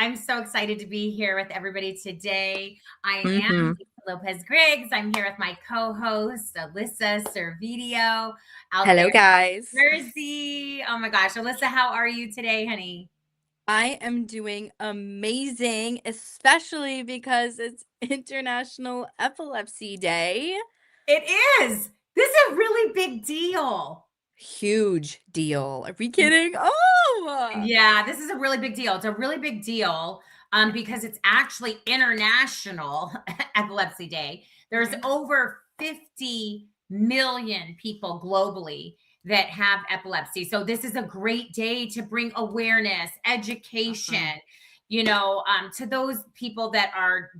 I'm so excited to be here with everybody today. I Mm-hmm. am Lopez-Griggs. I'm here with my co-host, Alyssa Servideo, out Hello, there guys. in Jersey. Oh my gosh, Alyssa, how are you today, honey? I am doing amazing, especially because it's International Epilepsy Day. It is. This is a really big deal. Huge deal. Are we kidding? Oh, Yeah, this is a really big deal. It's a really big deal because it's actually International Epilepsy Day. There's Mhm. over 50 million people globally that have epilepsy. So this is a great day to bring awareness, education, Uh-huh. to those people that are,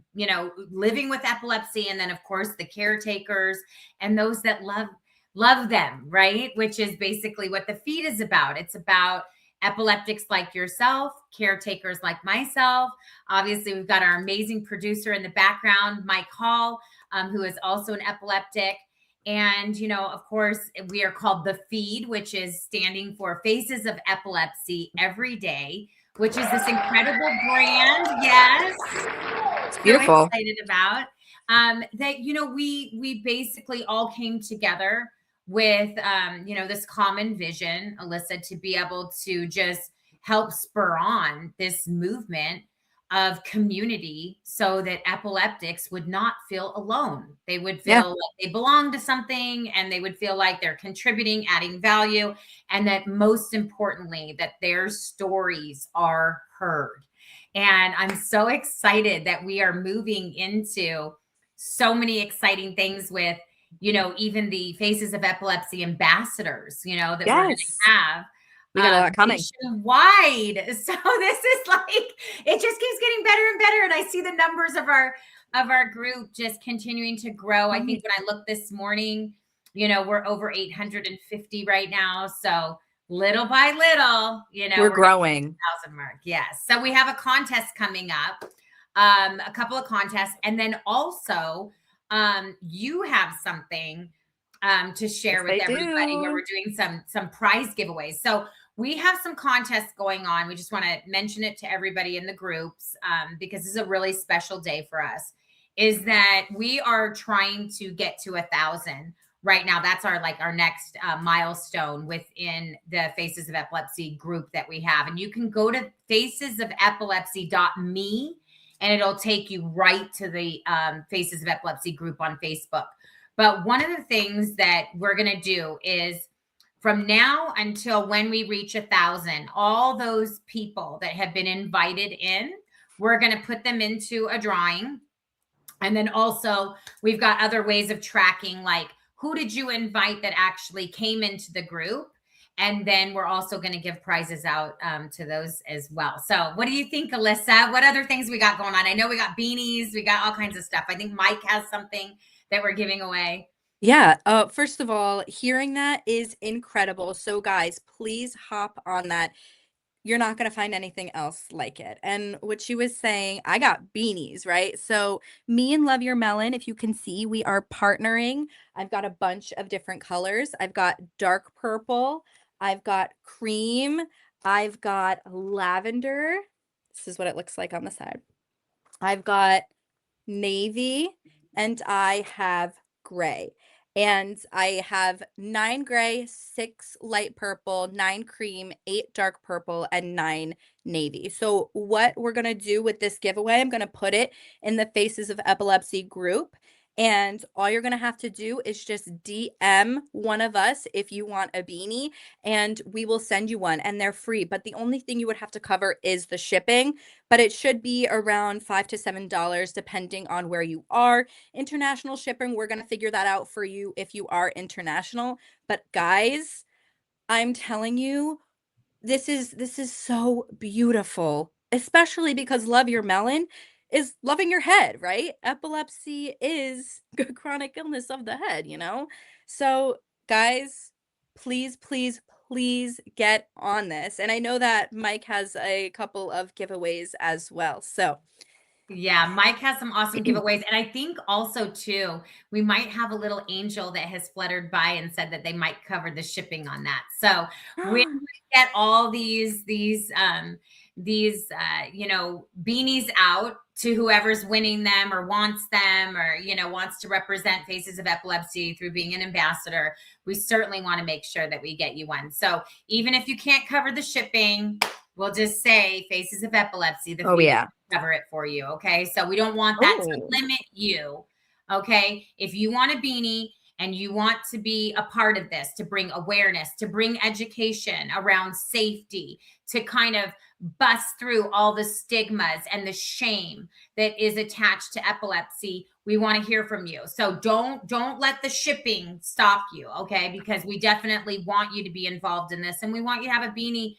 living with epilepsy. And then of course the caretakers and those that love them, right? Which is basically what the feed is about. It's about epileptics like yourself, caretakers like myself. Obviously, we've got our amazing producer in the background, Mike Hall, who is also an epileptic. And, of course, we are called The Feed, which is standing for Faces of Epilepsy Everyday, which is this incredible brand. Yes. It's So beautiful. excited about that. We basically all came together with this common vision, Alyssa, to be able to just help spur on this movement of community so that epileptics would not feel alone. They would Yeah. feel like they belong to something, and they would feel like they're contributing, adding value, and that most importantly, that their stories are heard. And I'm so excited that we are moving into so many exciting things with, even the Faces of Epilepsy ambassadors, that we're going Yes. to have We got a lot coming. nationwide. So this is like, it just keeps getting better and better. And I see the numbers of our group just continuing to grow. I think Right. when I looked this morning, we're over 850 right now. So little by little, We're we're getting growing. 1,000 mark. Yes. So we have a contest coming up, a couple of contests, and then also you have something to Yes, share with I everybody where do. we're doing some prize giveaways. So we have some contests going on. We just want to mention it to everybody in the groups because this is a really special day for us. Is that we are trying to get to 1,000 right now. That's our next milestone within the Faces of Epilepsy group that we have. And you can go to facesofelepsy.me and it'll take you right to the Faces of Epilepsy group on Facebook. But one of the things that we're going to do is from now until when we reach 1,000, all those people that have been invited in, we're going to put them into a drawing. And then also we've got other ways of tracking, like who did you invite that actually came into the group? And then we're also going to give prizes out to those as well. So what do you think, Alyssa? What other things we got going on? I know we got beanies. We got all kinds of stuff. I think Mike has something that we're giving away. Yeah, first of all, hearing that is incredible. So guys, please hop on that. You're not going to find anything else like it. And what she was saying, I got beanies, right? So me and Love Your Melon, if you can see, we are partnering. I've got a bunch of different colors. I've got dark purple, I've got cream, I've got lavender. This is what it looks like on the side. I've got navy, and I have gray. And I have 9 gray, 6 light purple, 9 cream, 8 dark purple, and 9 navy. So what we're going to do with this giveaway, I'm going to put it in the Faces of Epilepsy group. And all you're going to have to do is just DM one of us if you want a beanie, and we will send you one, and they're free. But the only thing you would have to cover is the shipping, but it should be around $5 to $7 depending on where you are. International shipping, we're going to figure that out for you if you are international. But guys, I'm telling you, this is so beautiful, especially because Love Your Melon is loving your head, right? Epilepsy is a chronic illness of the head, you know? So, guys, please, please, please get on this. And I know that Mike has a couple of giveaways as well. So, Yeah, Mike has some awesome giveaways. And I think also too, we might have a little angel that has fluttered by and said that they might cover the shipping on that. So we get all these beanies out to whoever's winning them or wants them, or, wants to represent Faces of Epilepsy through being an ambassador. We certainly want to make sure that we get you one. So even if you can't cover the shipping, we'll just say Faces of Epilepsy, the fee cover it for you. Okay. So we don't want that to limit you. Okay. If you want a beanie and you want to be a part of this, to bring awareness, to bring education around safety, to kind of bust through all the stigmas and the shame that is attached to epilepsy, we want to hear from you. So don't let the shipping stop you, okay? Because we definitely want you to be involved in this, and we want you to have a beanie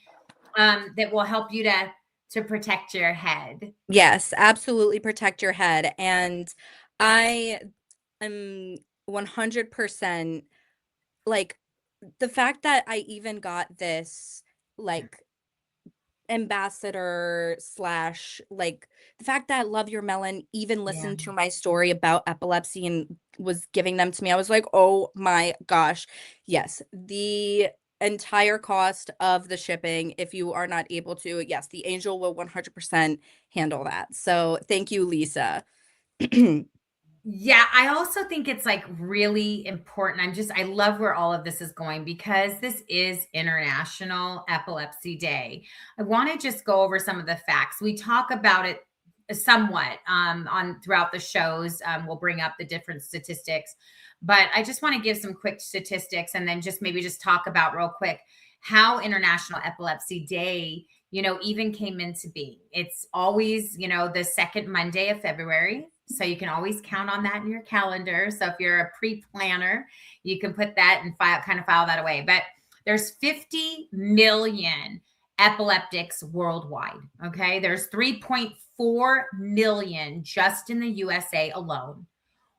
that will help you to protect your head. Yes, absolutely protect your head. And I am 100% like, the fact that I even got this like ambassador slash, like, the fact that Love Your Melon even listened to my story about epilepsy and was giving them to me, I was like, oh my gosh. Yes, the entire cost of the shipping, if you are not able to, yes, the angel will 100% handle that. So thank you, Lisa. Yeah, I also think it's like really important. I love where all of this is going, because this is International Epilepsy Day. I want to just go over some of the facts. We talk about it somewhat on throughout the shows. We'll bring up the different statistics, but I just want to give some quick statistics, and then maybe talk about real quick how International Epilepsy Day, even came into being. It's always, the second Monday of February. So you can always count on that in your calendar. So if you're a pre-planner, you can put that and file that away. But there's 50 million epileptics worldwide. Okay. There's 3.4 million just in the USA alone.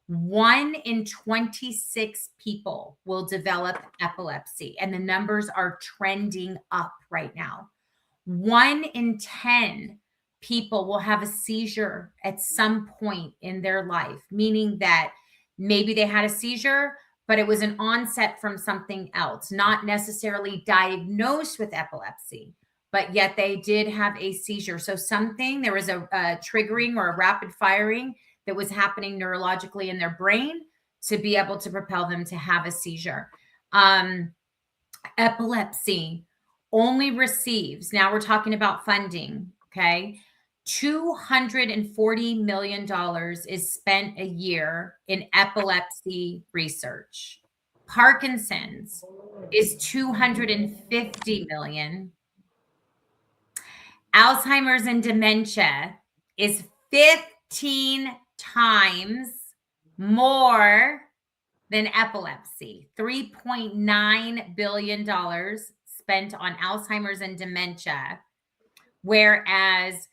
1 in 26 people will develop epilepsy, and the numbers are trending up right now. 1 in 10 people will have a seizure at some point in their life, meaning that maybe they had a seizure, but it was an onset from something else, not necessarily diagnosed with epilepsy, but yet they did have a seizure. So there was a triggering or a rapid firing that was happening neurologically in their brain to be able to propel them to have a seizure. Epilepsy only receives, now we're talking about funding, okay? $240 million is spent a year in epilepsy research. Parkinson's is $250 million. Alzheimer's and dementia is 15 times more than epilepsy. $3.9 billion spent on Alzheimer's and dementia, whereas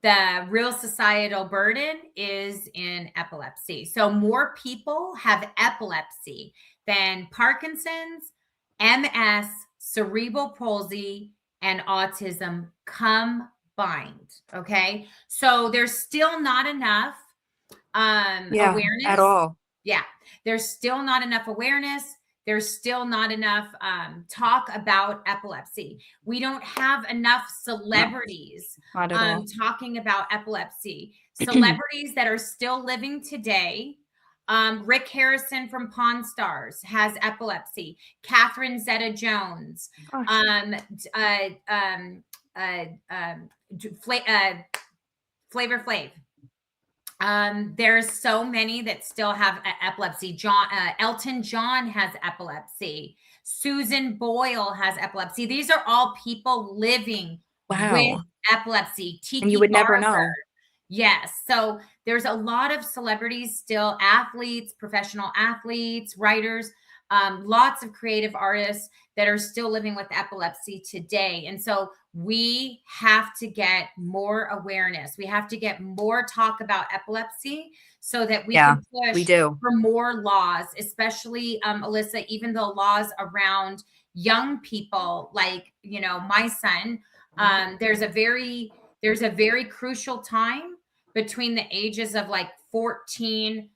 the real societal burden is in epilepsy. So more people have epilepsy than Parkinson's, MS, cerebral palsy, and autism combined. Okay. So there's still not enough awareness at all. Yeah. There's still not enough awareness. There's still not enough talk about epilepsy. We don't have enough celebrities talking about epilepsy. Celebrities that are still living today. Rick Harrison from Pawn Stars has epilepsy. Catherine Zeta-Jones. Flavor Flav. There's so many that still have epilepsy. Elton John has epilepsy. Susan Boyle has epilepsy. These are all people living with epilepsy. Tiki and you would Barber. never know. Yes. So there's a lot of celebrities still, athletes, professional athletes, writers, lots of creative artists that are still living with epilepsy today. And so we have to get more awareness. We have to get more talk about epilepsy so that we can push for more laws, especially, Alyssa, even the laws around young people, like, my son, there's a very crucial time between the ages of like 14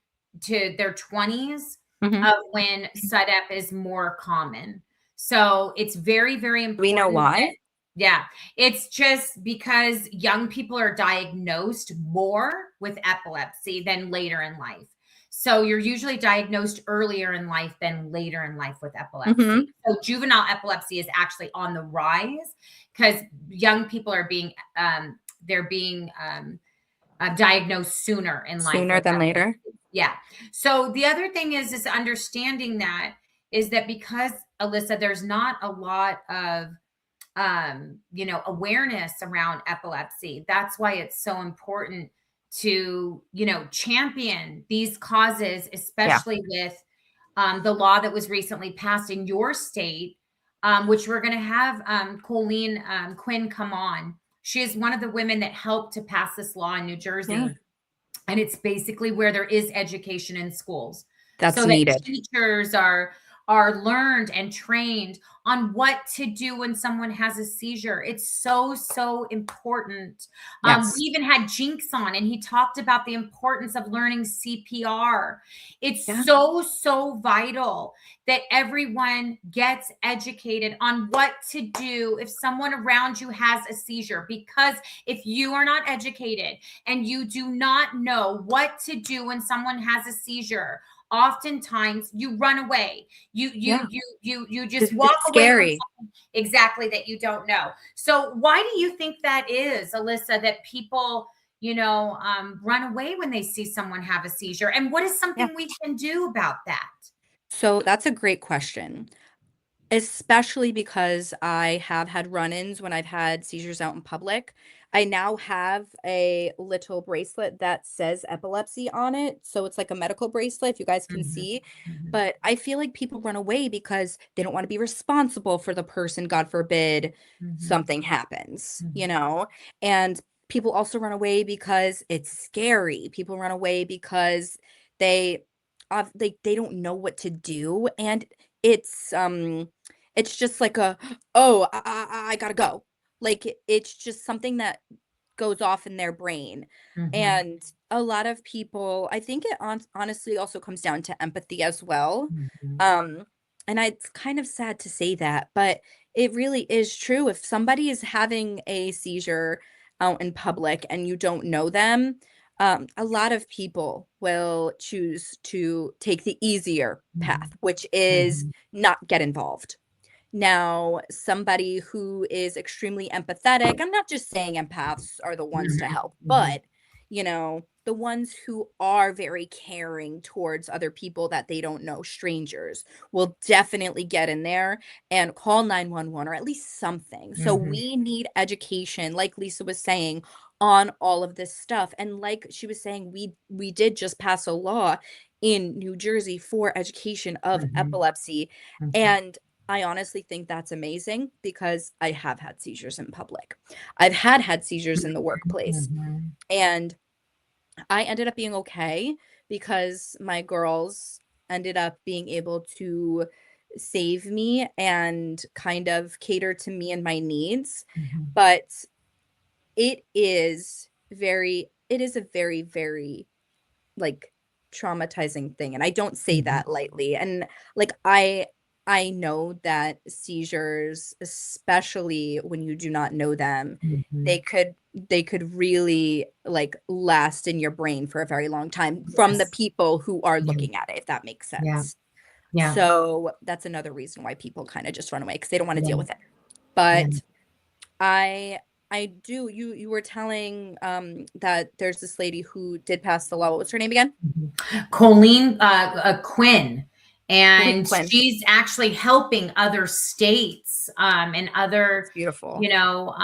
to their 20s of when SUDEP is more common. So it's very, very important. We know why? Yeah. It's just because young people are diagnosed more with epilepsy than later in life. So you're usually diagnosed earlier in life than later in life with epilepsy. Hmm. So juvenile epilepsy is actually on the rise because young people are they're being diagnosed sooner in life Sooner with than later. epilepsy. Yeah. So the other thing is understanding that is that because Alyssa, there's not a lot of awareness around epilepsy. That's why it's so important to, champion these causes, Yeah. especially with the law that was recently passed in your state, which we're going to have Colleen Quinn come on. She is one of the women that helped to pass this law in New Yeah. Jersey. And it's basically where there is education in schools That's so that needed. teachers are learned and trained on what to do when someone has a seizure. It's so important. We Yes. even had Jinx on, and he talked about the importance of learning CPR. It's Yeah. so vital that everyone gets educated on what to do if someone around you has a seizure, because if you are not educated and you do not know what to do when someone has a seizure, oftentimes you run away. Yeah. You just walk It's away from scary. something exactly that you don't know. So why do you think that is, Alyssa, that people run away when they see someone have a seizure? And what is Yeah. something we can do about that? So that's a great question. Especially because I have had run-ins when I've had seizures out in public. I now have a little bracelet that says epilepsy on it, so it's like a medical bracelet, if you guys can Mhm, see, mhm, but I feel like people run away because they don't wanna be responsible for the person, God forbid mhm, something happens, mhm, and people also run away because it's scary. People run away because they, they don't know what to do, and it's, it's just like a, "Oh, I gotta go." Like, it's just something that goes off in their brain, mhm, and a lot of people, I think it honestly also comes down to empathy as well, mhm, um, and it's kind of sad to say that, but it really is true. If somebody is having a seizure out in public and you don't know them, a lot of people will choose to take the easier mhm, path, which is mhm, not get involved. Now, somebody who is extremely empathetic, I'm not just saying empaths are the ones to mhm, help, mhm, but, the ones who are very caring towards other people that they don't know, strangers, will definitely get in there and call 911 or at least something. So mhm, we need education, like Lisa was saying, on all of this stuff. And like she was saying, we did just pass a law in New Jersey for education of mhm, epilepsy. mhm, And I honestly think that's amazing because I have had seizures in public. I've had seizures in the workplace, mhm, and I ended up being okay because my girls ended up being able to save me and kind of cater to me and my needs. mhm, But it is a very, very, like, traumatizing thing, and I don't say mhm, that lightly, and, like, I know that seizures, especially when you do not know them, mhm. they could really, like, last in your brain for a very long time from the Yes. people who are Yeah. looking at it, if that makes Yeah. sense. Yeah. So, that's another reason why people kinda just run away because they don't wanna deal Yeah. with it. Yeah. But I I do, you were telling, that there's this lady who did pass the law. What was her name again? Colleen Quinn, Colleen and Quinn. she's actually helping other states and It's other, beautiful. you know,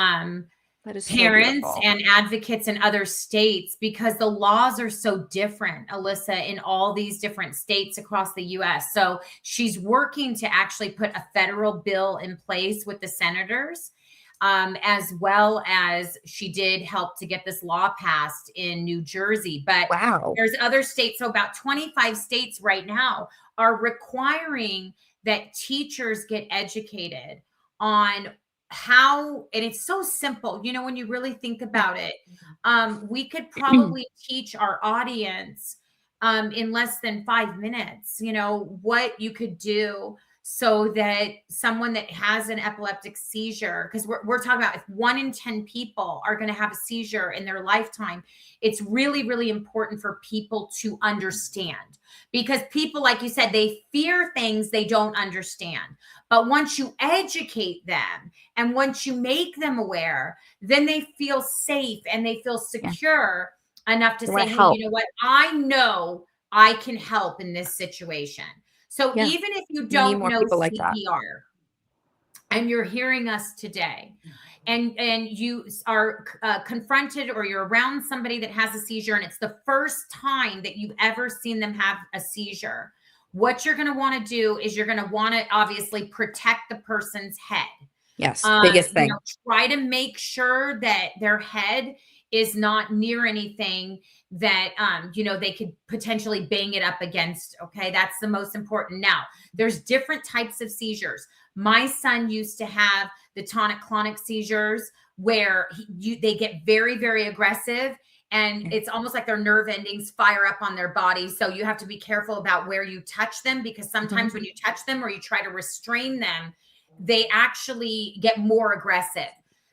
That is so parents beautiful. and advocates in other states because the laws are so different, Alyssa, in all these different states across the US. So she's working to actually put a federal bill in place with the senators, as well as she did help to get this law passed in New Jersey. But Wow. there's other states, so about 25 states right now are requiring that teachers get educated on how, and it's so simple, when you really think Yeah. about it. We could probably teach our audience in less than 5 minutes, what you could do so that someone that has an epileptic seizure, because we're talking about if 1 in 10 people are going to have a seizure in their lifetime, it's really, really important for people to understand, because people, like you said, they fear things they don't understand. But once you educate them and once you make them aware, then they feel safe and they feel secure enough to say, hey, help. you know what? I know I can help in this situation. So even if you don't know like CPR and you're hearing us today, and you are confronted or you're around somebody that has a seizure and it's the first time that you've ever seen them have a seizure, what you're going to want to do is you're going to want to obviously protect the person's head. Yes, biggest thing. Try to make sure that their head is not near anything that they could potentially bang it up against. Okay, that's the most important. Now, there's different types of seizures. My son used to have the tonic-clonic seizures where they get very, very aggressive, and it's almost like their nerve endings fire up on their body. So you have to be careful about where you touch them, because sometimes when you touch them or you try to restrain them, they actually get more aggressive.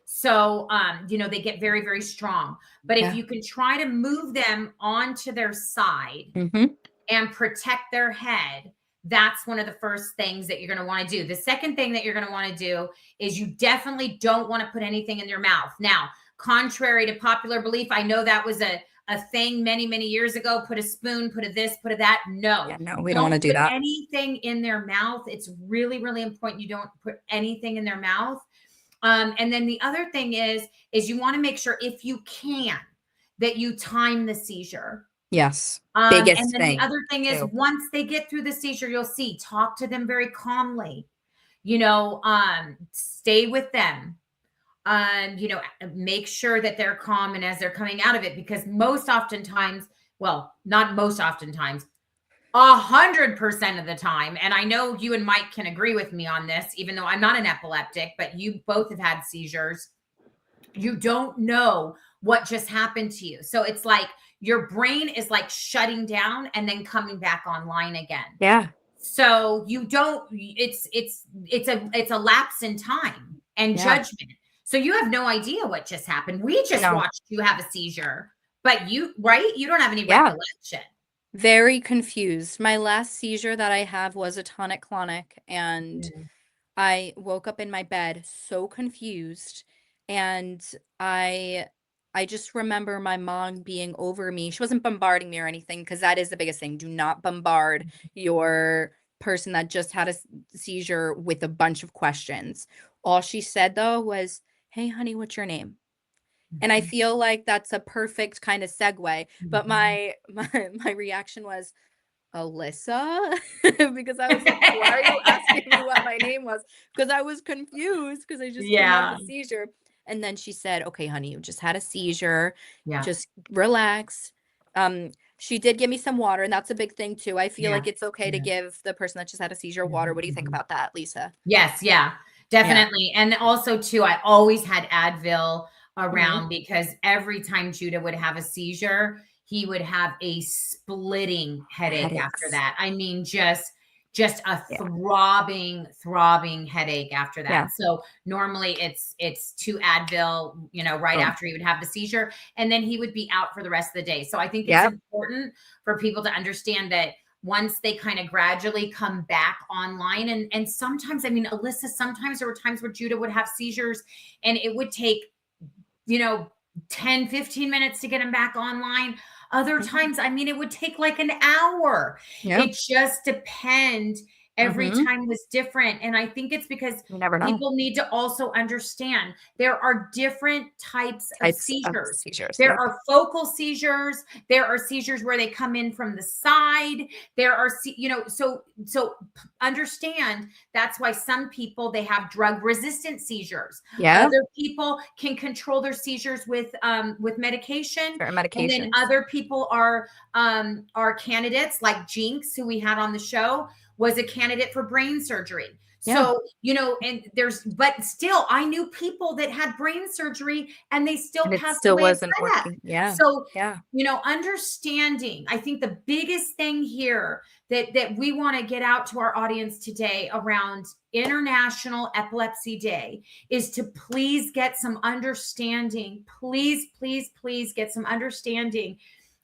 So, they get very, very strong. But if you can try to move them onto their side and protect their head, that's one of the first things that you're going to want to do. The second thing that you're going to want to do is you definitely don't want to put anything in their mouth. Now, contrary to popular belief, I know that was a thing many, many years ago. Put a spoon, put a this, put a that. No, we don't want to do that. Anything in their mouth. It's really, really important you don't put anything in their mouth. And then the other thing is you want to make sure, if you can, that you time the seizure. Yes. Biggest and then thing. The other thing is, once they get through the seizure, you'll see, talk to them very calmly, stay with them, make sure that they're calm. And as they're coming out of it, because most oftentimes, well, not most oftentimes, 100% of the time, and I know you and Mike can agree with me on this, even though I'm not an epileptic, but you both have had seizures. You don't know what just happened to you. So it's like your brain is like shutting down and then coming back online again. Yeah. So you don't, it's a lapse in time and judgment. So you have no idea what just happened. We just watched you have a seizure, but you don't have any recollection. Very confused. My last seizure that I have was a tonic-clonic, and I woke up in my bed so confused, and I just remember my mom being over me. She wasn't bombarding me or anything, because that is the biggest thing. Do not bombard your person that just had a seizure with a bunch of questions. All she said, though, was, "Hey, honey, what's your name?" And I feel like that's a perfect kind of segue. But my reaction was, "Alyssa?" Because I was like, "Why are you asking me what my name was?" Because I was confused, because I just came out of a seizure. And then she said, "Okay, honey, you just had a seizure. Just relax." She did give me some water, and that's a big thing too. I feel like it's okay to give the person that just had a seizure water. What do you think about that, Lisa? Yes, definitely. And also too, I always had Advil around, because every time Judah would have a seizure, he would have a splitting headache after that. I mean, just a throbbing headache after that. So normally it's 2 Advil, right after he would have the seizure, and then he would be out for the rest of the day. So I think it's important for people to understand that once they kind of gradually come back online, and sometimes, I mean, Alyssa, sometimes there were times where Judah would have seizures and it would take 10, 15 minutes to get him back online. Other times, I mean, it would take like an hour. It just depends. Every time was different. And I think it's because people need to also understand there are different types of seizures. There are focal seizures. There are seizures where they come in from the side. There are, so understand that's why some people, they have drug resistant seizures. Other people can control their seizures with medication. And then other people are candidates like Jinx, who we had on the show, was a candidate for brain surgery. Yeah. So, but still, I knew people that had brain surgery and they still And it passed still away of wasn't SUDEP. working. Yeah. So, Yeah. understanding, I think the biggest thing here that we want to get out to our audience today around International Epilepsy Day is to please get some understanding. Please, please, please get some understanding.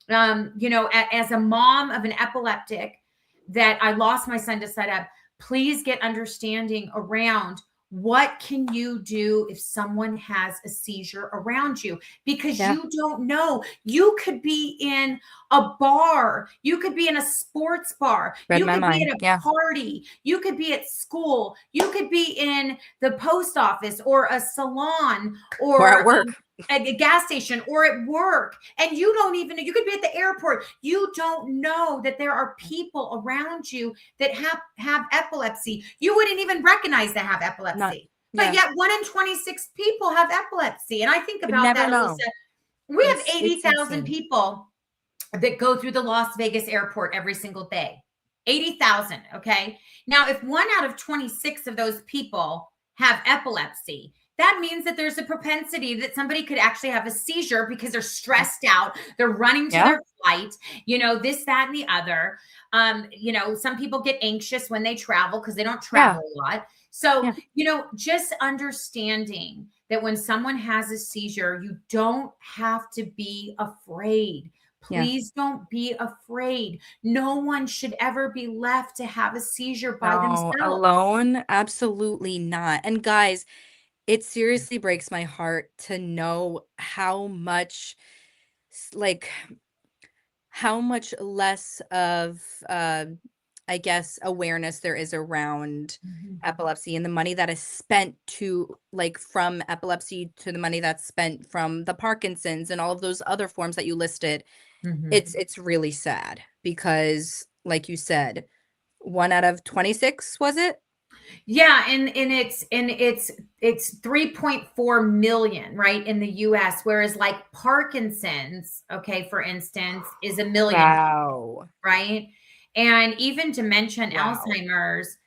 As a mom of an epileptic that I lost my son to SUDEP, please get understanding around what can you do if someone has a seizure around you, because you don't know. You could be in a bar. You could be in a sports bar. You could be at a party. You could be at school. You could be in the post office or a salon or at work. At a gas station or at work. And you don't even know. You could be at the airport. You don't know that there are people around you that have epilepsy. You wouldn't even recognize they have epilepsy. But yet 1 in 26 people have epilepsy. And I think about that, Alyssa. We have 80,000 people that go through the Las Vegas airport every single day. 80,000. Okay. Now, if 1 out of 26 of those people have epilepsy, that means that there's a propensity that somebody could actually have a seizure because they're stressed out. They're running to their flight, this, that, and the other. Some people get anxious when they travel because they don't travel a lot. So, just understanding that when someone has a seizure, you don't have to be afraid. Please don't be afraid. No one should ever be left to have a seizure by themselves. Alone? Absolutely not. And guys, it seriously breaks my heart to know how much less of I guess awareness there is around epilepsy, and the money that is spent from epilepsy to the money that's spent from the Parkinson's and all of those other forms that you listed. It's really sad because, like you said, 1 out of 26, was it? Yeah, and it's 3.4 million, right, in the US, whereas like Parkinson's, okay, for instance, is 1 million. Wow. Right? And even dementia and Alzheimer's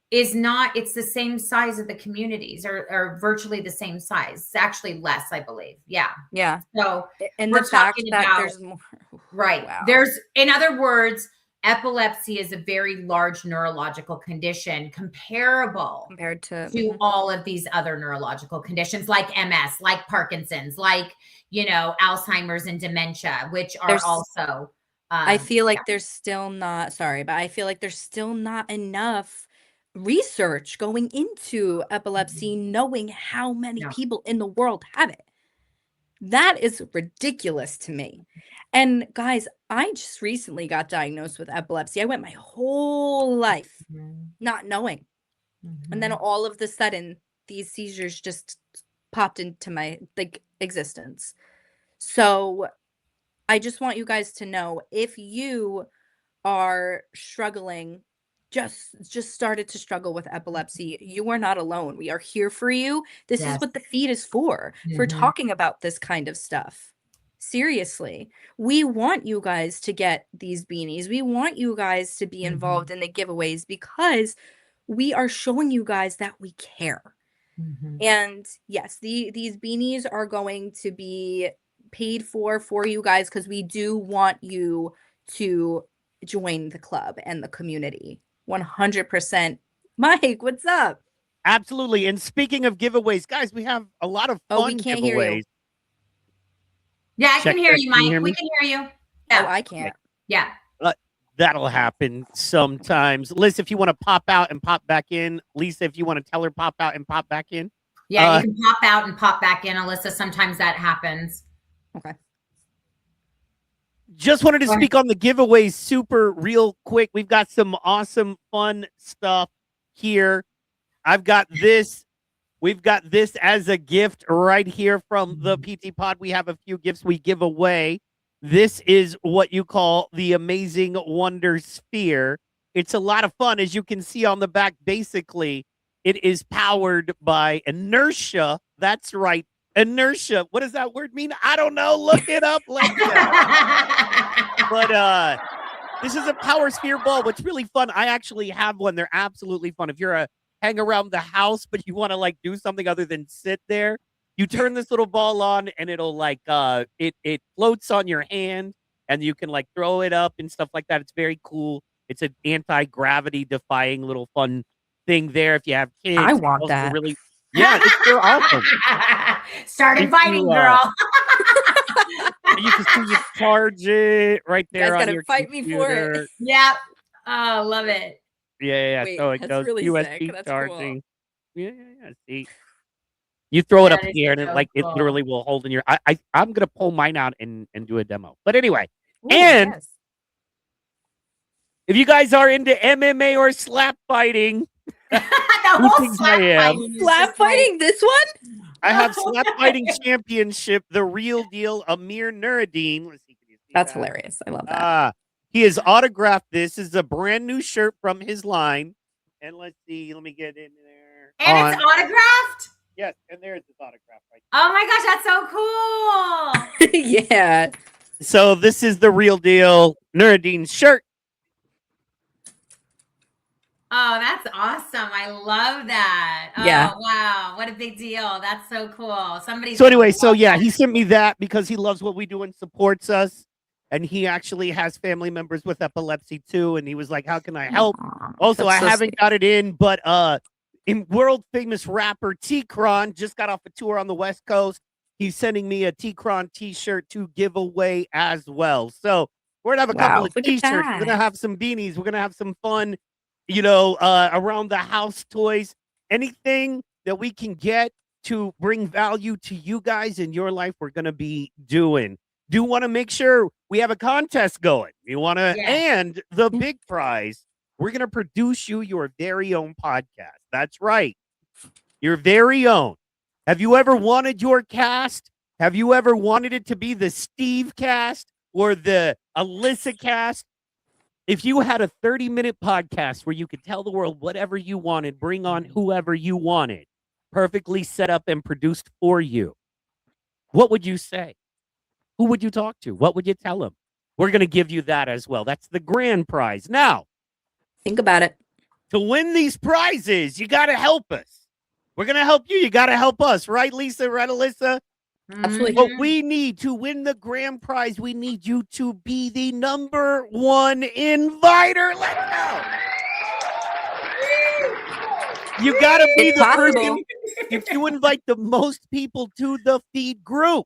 is not, it's the same size of the communities, or virtually the same size. It's actually less, I believe. Yeah. Yeah. So, and the fact that there's more. Right. Wow. In other words, epilepsy is a very large neurological condition compared to all of these other neurological conditions like MS, like Parkinson's, like, Alzheimer's and dementia, which are also. I feel like there's still not, but I feel like there's still not enough research going into epilepsy, knowing how many people in the world have it. That is ridiculous to me. And guys, I just recently got diagnosed with epilepsy. I went my whole life not knowing. And then all of a sudden, these seizures just popped into my existence. So I just want you guys to know, if you are struggling, just started to struggle with epilepsy, you are not alone. We are here for you. This is what the feed is for talking about this kind of stuff. Seriously, we want you guys to get these beanies. We want you guys to be involved in the giveaways, because we are showing you guys that we care. And yes, these beanies are going to be paid for you guys, because we do want you to join the club and the community 100%. Mike, what's up? Absolutely. And speaking of giveaways, guys, we have a lot of fun we can't giveaways. Hear you. Yeah, I can hear you, Mike. We can hear you. Yeah. Oh, I can't. Yeah. That'll happen sometimes. Liz, if you want to pop out and pop back in. Lisa, if you want to tell her pop out and pop back in. Yeah, you can pop out and pop back in, Alyssa. Sometimes that happens. Okay. Just wanted to speak on the giveaways super real quick. We've got some awesome fun stuff here. I've got this. We've got this as a gift right here from the PT Pod. We have a few gifts we give away. This is what you call the Amazing Wonder Sphere. It's a lot of fun. As you can see on the back, basically, it is powered by inertia. That's right. Inertia. What does that word mean? I don't know. Look it up later. But This is a power sphere ball. What's really fun, I actually have one. They're absolutely fun. If you're a hang around the house, but you want to like do something other than sit there, you turn this little ball on and it'll like it floats on your hand and you can like throw it up and stuff like that. It's very cool. It's an anti-gravity defying little fun thing there. If you have kids, I it's want also that. really they're awesome. Start If inviting, you, girl. You can see you charge it right You guys there on gotta your fight me for it. computer. Yep. Oh, love it. Yeah. Wait, So it that's goes really sick. USB That's charging. cool. Yeah. See, you throw it up That is here and it so like it cool. literally will hold in your. I'm gonna pull mine out and do a demo. But anyway, Ooh, and yes. if you guys are into MMA or slap fighting, The who whole thinks I slap am? fighting is Slap just like- fighting this one? I have slap fighting championship, the real deal, Amir Nuruddin. Let's see, can you see That's that? hilarious. I love that. He has autographed this. This is a brand new shirt from his line. And let's see, let me get in there. And it's autographed? Yes, and there's his autograph right Oh my gosh, that's so cool. Yeah. So this is the real deal Nuruddin shirt. Oh, that's awesome. I love that. Oh, Yeah. wow. What a big deal. That's so cool. So anyway, he sent me that because he loves what we do and supports us. And he actually has family members with epilepsy too. And he was like, how can I help? Aw, Also, that's I so haven't sweet. got it in, but in world famous rapper T-Kron just got off a tour on the West Coast. He's sending me a T-Kron t-shirt to give away as well. So we're gonna have a couple of Look at t-shirts. We're gonna that. have some beanies. We're gonna have some fun, around the house toys. Anything that we can get to bring value to you guys in your life, we're gonna be doing. Do want to make sure we have a contest going. You want to, and the big prize, we're going to produce you your very own podcast. That's right. Your very own. Have you ever wanted your cast? Have you ever wanted it to be the Steve cast or the Alyssa cast? If you had a 30-minute podcast where you could tell the world whatever you wanted, bring on whoever you wanted, perfectly set up and produced for you, what would you say? Who would you talk to? What would you tell them? We're going to give you that as well. That's the grand prize. Now, think about it. To win these prizes, you got to help us. We're going to help you. You got to help us. Right, Lisa? Right, Alyssa? Absolutely. What we need to win the grand prize, we need you to be the #1 inviter. Let's go. You got to be It's the possible. person. If you invite the most people to the feed group,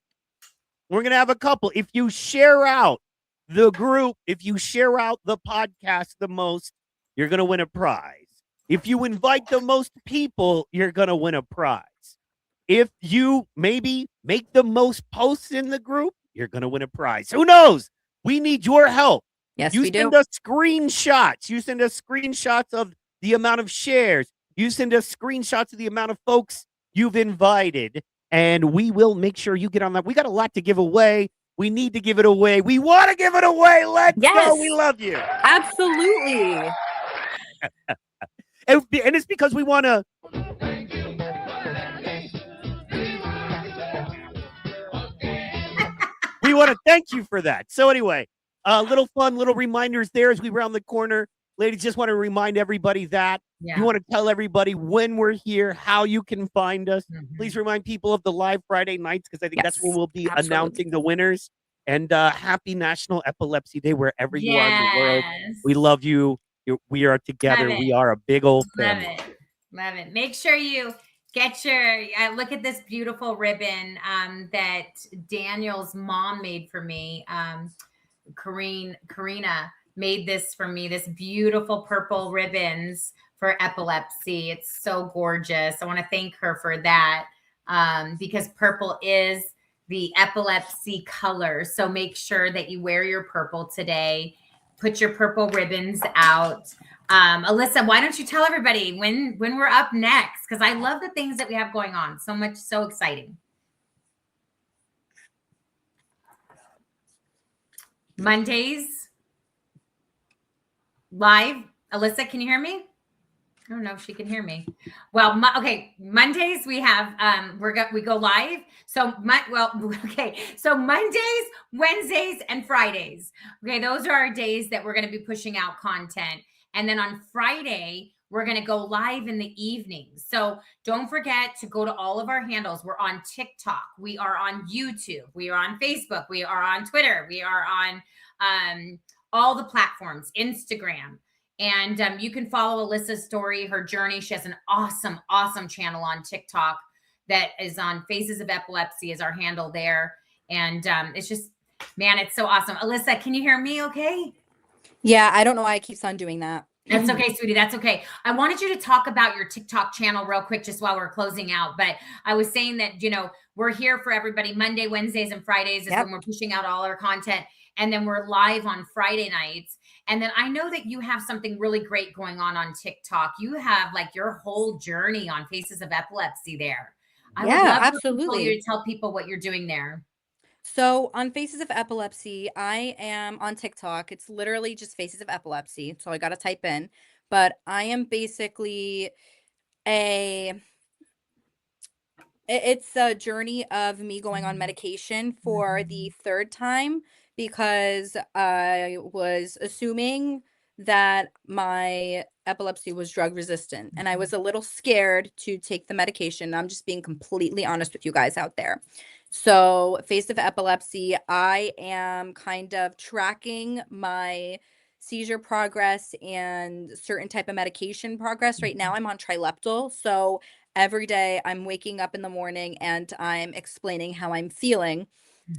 we're going to have a couple. If you share out the group, if you share out the podcast the most, you're going to win a prize. If you invite the most people, you're going to win a prize. If you maybe make the most posts in the group, you're going to win a prize. Who knows? We need your help. Yes, You we do. send us screenshots. You send us screenshots of the amount of shares. You send us screenshots of the amount of folks you've invited. And we will make sure you get on that. We got a lot to give away. We need to give it away. We want to give it away. Let's go. We love you. Absolutely. And it's because we want to. We want to thank you for that. So anyway, little fun, little reminders there as we round the corner. Ladies, just want to remind everybody that you want to tell everybody when we're here, how you can find us. Please remind people of the live Friday nights because I think that's when we'll be announcing the winners. And happy National Epilepsy Day wherever you are in the world. We love you. We are together. We are a big old family. Love it. Make sure you get your look at this beautiful ribbon that Daniel's mom made for me. Karina made this for me, this beautiful purple ribbons for epilepsy. It's so gorgeous. I want to thank her for that because purple is the epilepsy color. So make sure that you wear your purple today. Put your purple ribbons out. Alyssa, why don't you tell everybody when we're up next? Because I love the things that we have going on. So much, so exciting. Mondays live. Alyssa, can you hear me? I don't know if she can hear me. Well, okay. Mondays we have we go live. So So Mondays, Wednesdays, and Fridays. Okay, those are our days that we're going to be pushing out content. And then on Friday, we're going to go live in the evenings. So don't forget to go to all of our handles. We're on TikTok. We are on YouTube. We are on Facebook. We are on Twitter. We are on all the platforms, Instagram. And you can follow Alyssa's story, her journey. She has an awesome, awesome channel on TikTok that is on Faces of Epilepsy is our handle there. And it's just, man, it's so awesome. Alyssa, can you hear me okay? Yeah, I don't know why it keeps on doing that. That's okay, sweetie. That's okay. I wanted you to talk about your TikTok channel real quick, just while we're closing out. But I was saying that, we're here for everybody. Monday, Wednesdays, and Fridays is when we're pushing out all our content. And then we're live on Friday nights. And then I know that you have something really great going on TikTok. You have like your whole journey on Faces of Epilepsy there. I would love absolutely. you to tell people what you're doing there. So on Faces of Epilepsy, I am on TikTok. It's literally just Faces of Epilepsy. So I got to type in, but I am basically it's a journey of me going on medication for the third time because I was assuming that my epilepsy was drug resistant and I was a little scared to take the medication. I'm just being completely honest with you guys out there. So, Face of Epilepsy, I am kind of tracking my seizure progress and certain type of medication progress. Right now I'm on trileptal. So, every day I'm waking up in the morning and I'm explaining how I'm feeling.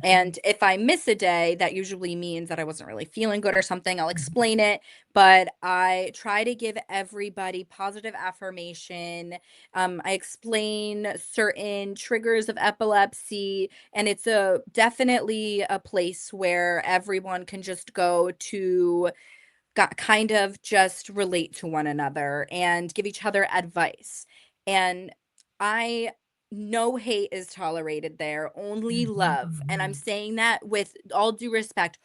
And if I miss a day, that usually means that I wasn't really feeling good or something. I'll explain it, but I try to give everybody positive affirmation. I explain certain triggers of epilepsy, and it's definitely a place where everyone can just go to kind of just relate to one another and give each other advice. And no hate is tolerated there, only love. And I'm saying that with all due respect,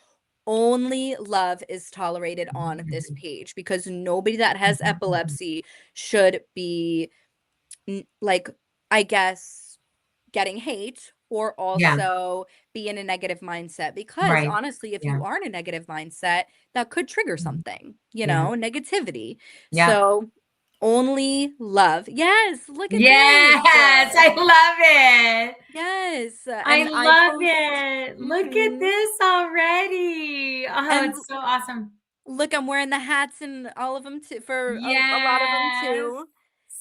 only love is tolerated on this page because nobody that has epilepsy should be like, I guess, getting hate or also be in a negative mindset because honestly, if you are in a negative mindset, that could trigger something, negativity. So only love. Yes, look at this. Yes, I love it. Yes. I love it. Look at this already. Oh, it's so awesome. Look, I'm wearing the hats and all of them too for a lot of them too.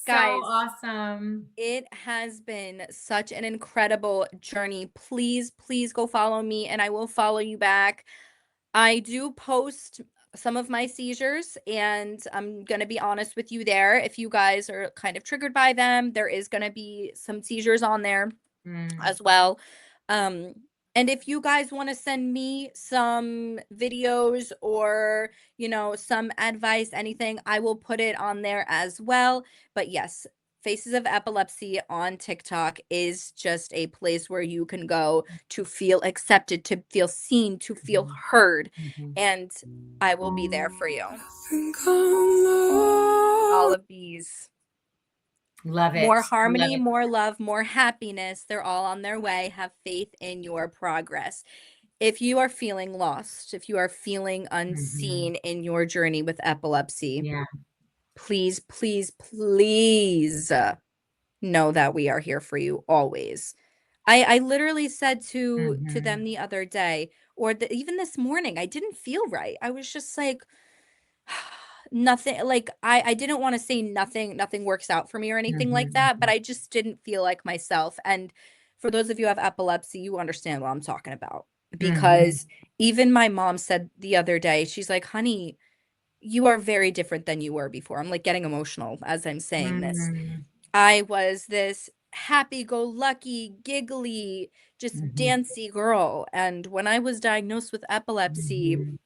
So Guys, awesome. It has been such an incredible journey. Please, please go follow me and I will follow you back. I do post some of my seizures and I'm going to be honest with you there. If you guys are kind of triggered by them, there is going to be some seizures on there as well. And if you guys want to send me some videos or, some advice, anything, I will put it on there as well. But yes, Faces of Epilepsy on TikTok is just a place where you can go to feel accepted, to feel seen, to feel heard. And I will be there for you. All of these. Love it. More harmony, more love, more happiness. They're all on their way. Have faith in your progress. If you are feeling lost, if you are feeling unseen in your journey with epilepsy, please, please, please know that we are here for you always. I literally said to them the other day, or even this morning, I didn't feel right. I was just like, nothing, like I didn't want to say nothing works out for me or anything like that, but I just didn't feel like myself. And for those of you who have epilepsy, you understand what I'm talking about. Because even my mom said the other day, she's like, honey, you are very different than you were before. I'm like getting emotional as I'm saying this. I was this happy-go-lucky, giggly, just dancy girl. And when I was diagnosed with epilepsy,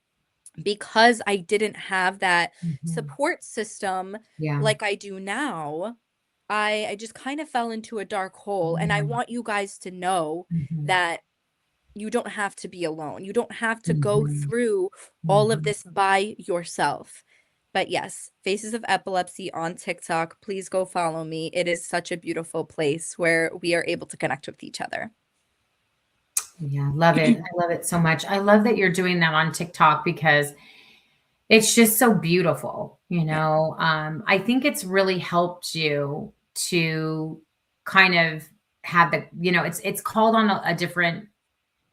because I didn't have that support system like I do now, I just kind of fell into a dark hole. And I want you guys to know that you don't have to be alone. You don't have to go through all of this by yourself. But yes, Faces of Epilepsy on TikTok. Please go follow me. It is such a beautiful place where we are able to connect with each other. Yeah, I love it. I love it so much. I love that you're doing that on TikTok because it's just so beautiful, you know. I think it's really helped you to kind of have the, you know, it's called on a different,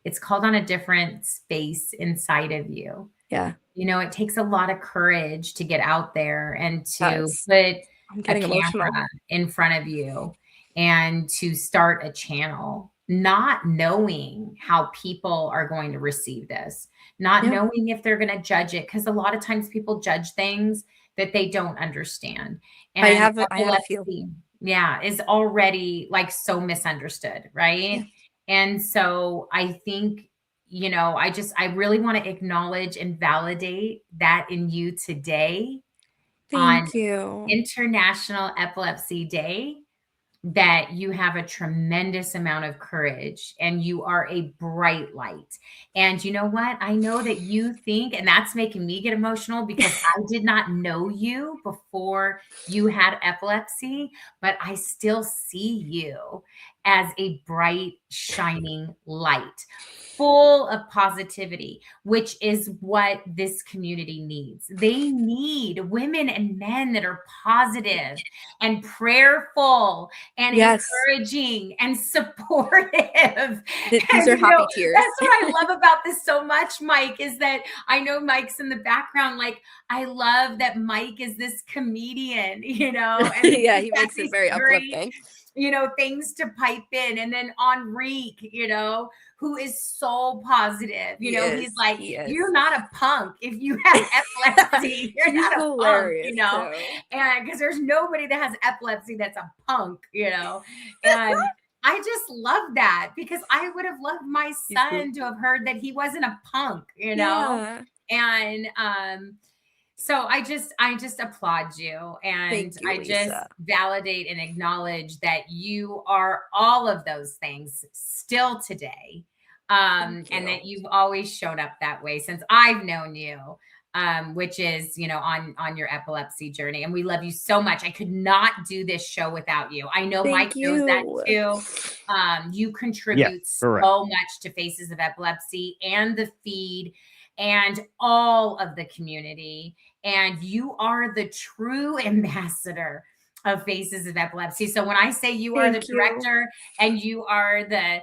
it's called on a different space inside of you. Yeah. You know, it takes a lot of courage to get out there and to Does. put I'm a getting emotional. camera in front of you and to start a channel, not knowing how people are going to receive this, not Yeah. knowing if they're going to judge it. Because a lot of times people judge things that they don't understand. And I have a few. epilepsy, yeah, is already like so misunderstood, right? Yeah. And so I think, you know, I really want to acknowledge and validate that in you today on Thank you. International Epilepsy Day, that you have a tremendous amount of courage and you are a bright light. And you know what? I know that you think, and that's making me get emotional because I did not know you before you had epilepsy, but I still see you as a bright, shining light, full of positivity, which is what this community needs. They need women and men that are positive and prayerful and Yes. encouraging and supportive. These And, are you know, happy tears. that's what I love about this so much, Mike, is that I know Mike's in the background. Like, I love that Mike is this comedian, you know, and Yeah, he got makes it these very great, uplifting. you know, things to pipe in. And then Enrique, you know, who is so positive. You know, he's like, you're not a punk if you have epilepsy. You're He's not a hilarious, punk, you know, too. and because there's nobody that has epilepsy that's a punk, you know, and I just love that because I would have loved my son to have heard that he wasn't a punk, you know, and so I just applaud you, and Thank you, I just Lisa. validate and acknowledge that you are all of those things still today. And that you've always shown up that way since I've known you, which is, you know, on your epilepsy journey. And we love you so much. I could not do this show without you. I know Mike knows that too. You contribute so much to Faces of Epilepsy and the feed and all of the community. And you are the true ambassador of Faces of Epilepsy. So when I say you are the director and you are the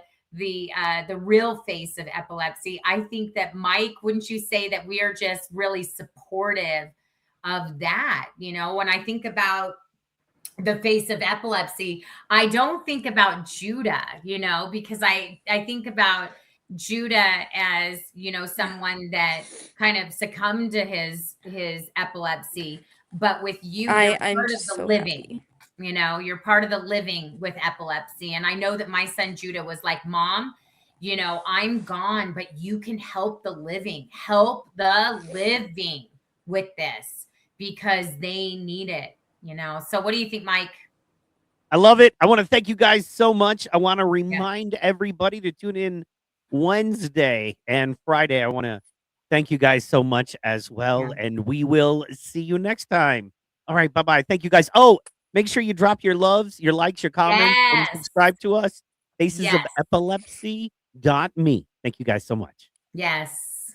real face of epilepsy, I think that Mike, wouldn't you say that we are just really supportive of that? You know, when I think about the face of epilepsy, I don't think about Judah, you know, because I think about Judah as, you know, someone that kind of succumbed to his epilepsy, but with you, you're part of the living. You know, you're part of the living with epilepsy. And I know that my son Judah was like, Mom, you know, I'm gone, but you can help the living with this because they need it, you know. So what do you think, Mike? I love it. I want to thank you guys so much. I want to remind everybody to tune in Wednesday and Friday. I want to thank you guys so much as well. And we will see you next time. All right. Bye-bye. Thank you guys. Oh, make sure you drop your loves, your likes, your comments, and subscribe to us. Faces of Epilepsy.me. Thank you guys so much. Yes.